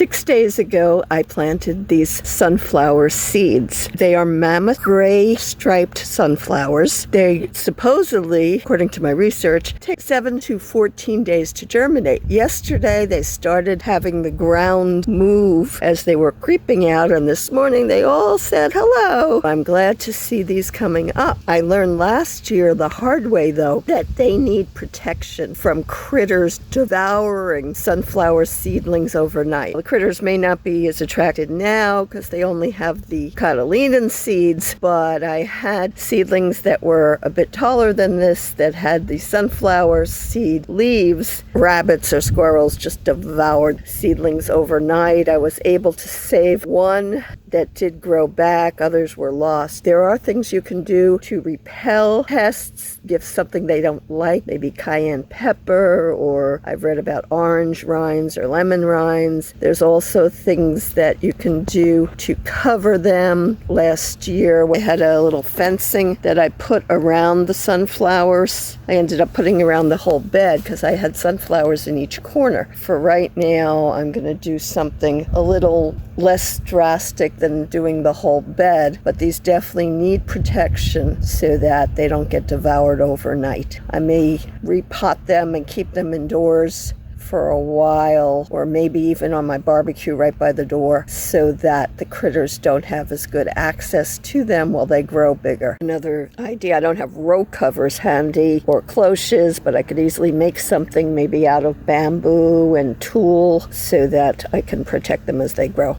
6 days ago, I planted these sunflower seeds. They are mammoth gray striped sunflowers. They supposedly, according to my research, take 7 to 14 days to germinate. Yesterday, they started having the ground move as they were creeping out, and this morning they all said hello. I'm glad to see these coming up. I learned last year the hard way, though, that they need protection from critters devouring sunflower seedlings overnight. The critters may not be as attracted now because they only have the cotyledon seeds, but I had seedlings that were a bit taller than this that had the sunflower seed leaves. Rabbits or squirrels just devoured seedlings overnight. I was able to save one that did grow back. Others were lost. There are things you can do to repel pests. Give something they don't like, maybe cayenne pepper, or I've read about orange rinds or lemon rinds. There's also things that you can do to cover them. Last year, we had a little fencing that I put around the sunflowers. I ended up putting around the whole bed because I had sunflowers in each corner. For right now, I'm going to do something a little less drastic than doing the whole bed, but these definitely need protection so that they don't get devoured overnight. I may repot them and keep them indoors for a while, or maybe even on my barbecue right by the door, so that the critters don't have as good access to them while they grow bigger. Another idea, I don't have row covers handy or cloches, but I could easily make something maybe out of bamboo and tulle so that I can protect them as they grow.